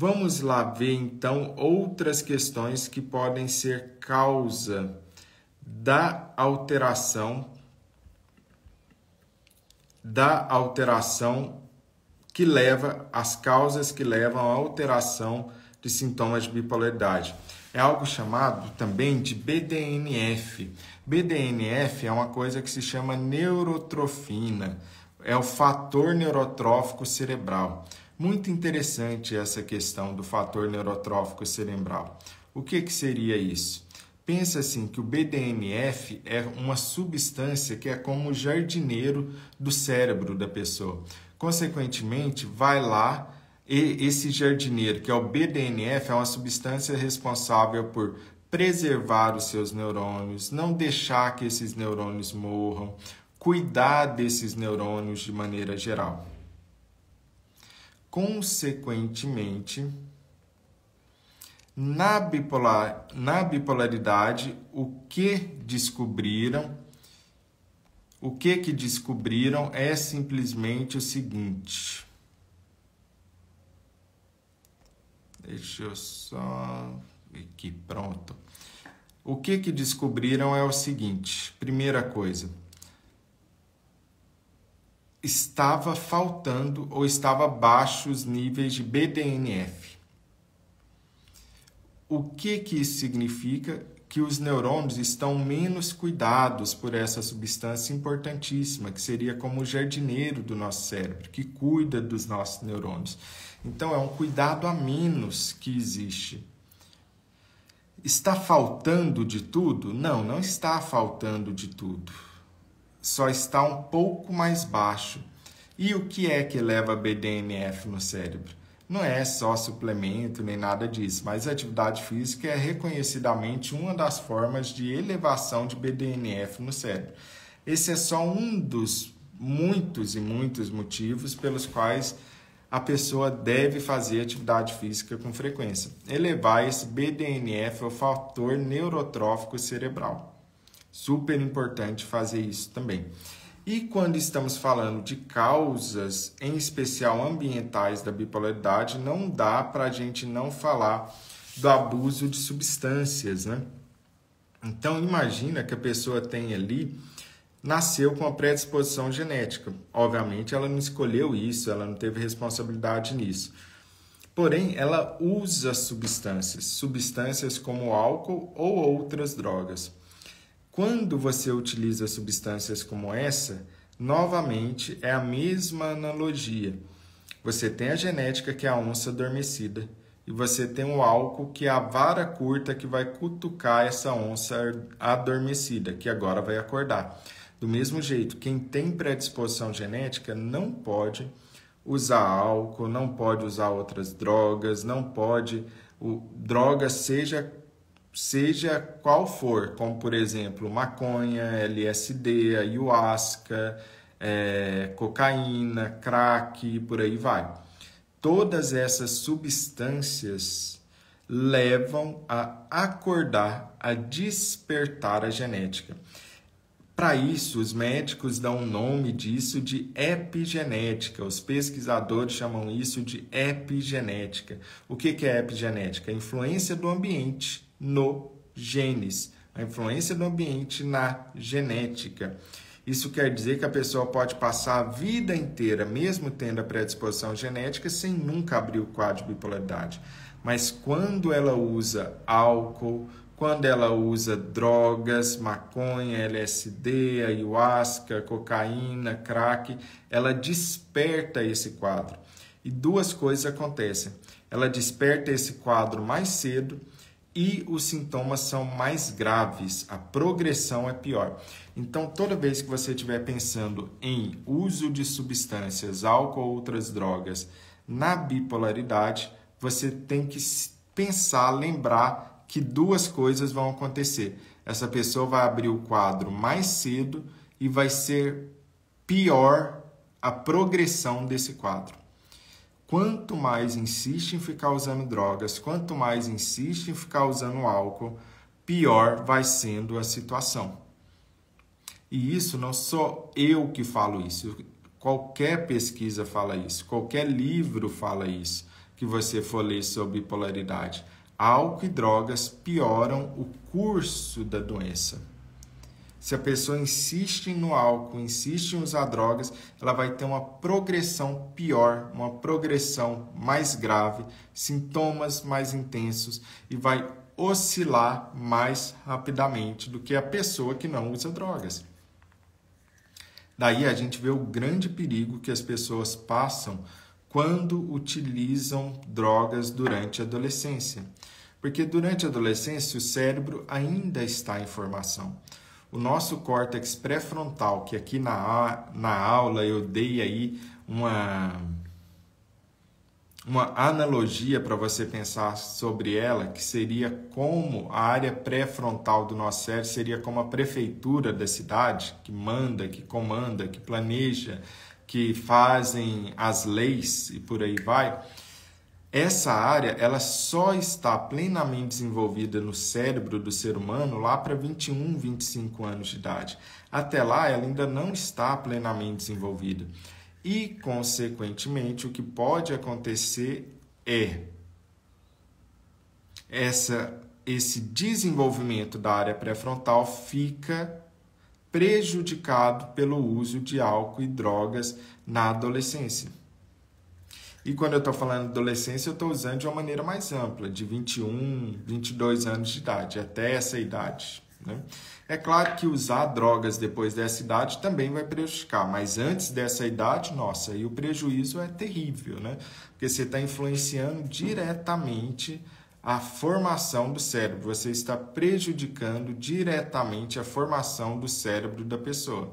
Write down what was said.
Vamos lá ver, então, outras questões que podem ser causa da alteração que leva, as causas que levam à alteração de sintomas de bipolaridade. É algo chamado também de BDNF. BDNF é uma coisa que se chama neurotrofina, é o fator neurotrófico cerebral. Muito interessante essa questão do fator neurotrófico cerebral. O que seria isso? Pensa assim que o BDNF é uma substância que é como o jardineiro do cérebro da pessoa. Consequentemente, vai lá e esse jardineiro, que é o BDNF, é uma substância responsável por preservar os seus neurônios, não deixar que esses neurônios morram, cuidar desses neurônios de maneira geral. Consequentemente, na bipolaridade, o que descobriram é simplesmente o seguinte. Deixa eu só... Aqui, pronto. O que descobriram é o seguinte. Primeira coisa. Estava faltando ou estava baixo os níveis de BDNF. O que isso significa? Que os neurônios estão menos cuidados por essa substância importantíssima, que seria como o jardineiro do nosso cérebro, que cuida dos nossos neurônios. Então, é um cuidado a menos que existe. Está faltando de tudo? Não, não está faltando de tudo. Só está um pouco mais baixo. E o que é que leva a BDNF no cérebro? Não é só suplemento nem nada disso, mas a atividade física é reconhecidamente uma das formas de elevação de BDNF no cérebro. Esse é só um dos muitos e muitos motivos pelos quais a pessoa deve fazer atividade física com frequência. Elevar esse BDNF é o fator neurotrófico cerebral. Super importante fazer isso também. E quando estamos falando de causas, em especial ambientais da bipolaridade, não dá para a gente não falar do abuso de substâncias, né? Então, imagina que a pessoa tem ali, nasceu com uma predisposição genética. Obviamente, ela não escolheu isso, ela não teve responsabilidade nisso. Porém, ela usa substâncias como álcool ou outras drogas. Quando você utiliza substâncias como essa, novamente é a mesma analogia. Você tem a genética, que é a onça adormecida, e você tem o álcool, que é a vara curta que vai cutucar essa onça adormecida, que agora vai acordar. Do mesmo jeito, quem tem predisposição genética não pode usar álcool, não pode usar outras drogas, não pode... droga seja qual for, como por exemplo maconha, LSD, ayahuasca, cocaína, crack, por aí vai. Todas essas substâncias levam a acordar, a despertar a genética. Para isso, os médicos dão o nome disso de epigenética. Os pesquisadores chamam isso de epigenética. O que é epigenética? A influência do ambiente no genes, a influência do ambiente na genética. Isso quer dizer que a pessoa pode passar a vida inteira, mesmo tendo a predisposição genética, sem nunca abrir o quadro de bipolaridade. Mas quando ela usa álcool, quando ela usa drogas, maconha, LSD, ayahuasca, cocaína, crack, ela desperta esse quadro. E duas coisas acontecem. Ela desperta esse quadro mais cedo e os sintomas são mais graves, a progressão é pior. Então, toda vez que você estiver pensando em uso de substâncias, álcool ou outras drogas na bipolaridade, você tem que pensar, lembrar que duas coisas vão acontecer. Essa pessoa vai abrir o quadro mais cedo e vai ser pior a progressão desse quadro. Quanto mais insiste em ficar usando drogas, quanto mais insiste em ficar usando álcool, pior vai sendo a situação. E isso não sou eu que falo isso. Qualquer pesquisa fala isso, qualquer livro fala isso. que você for ler sobre bipolaridade. Álcool e drogas pioram o curso da doença. Se a pessoa insiste no álcool, insiste em usar drogas, ela vai ter uma progressão pior, uma progressão mais grave, sintomas mais intensos e vai oscilar mais rapidamente do que a pessoa que não usa drogas. Daí a gente vê o grande perigo que as pessoas passam quando utilizam drogas durante a adolescência. Porque durante a adolescência o cérebro ainda está em formação. O nosso córtex pré-frontal, que aqui na aula eu dei aí uma analogia para você pensar sobre ela, que seria como a área pré-frontal do nosso cérebro seria como a prefeitura da cidade, que manda, que comanda, que planeja, que fazem as leis e por aí vai. Essa área ela só está plenamente desenvolvida no cérebro do ser humano lá para 21, 25 anos de idade. Até lá, ela ainda não está plenamente desenvolvida. E, consequentemente, o que pode acontecer é esse desenvolvimento da área pré-frontal fica prejudicado pelo uso de álcool e drogas na adolescência. E quando eu estou falando de adolescência, eu estou usando de uma maneira mais ampla, de 21, 22 anos de idade, até essa idade. Né? É claro que usar drogas depois dessa idade também vai prejudicar, mas antes dessa idade, nossa, aí o prejuízo é terrível, né? Porque você está influenciando diretamente a formação do cérebro, você está prejudicando diretamente a formação do cérebro da pessoa.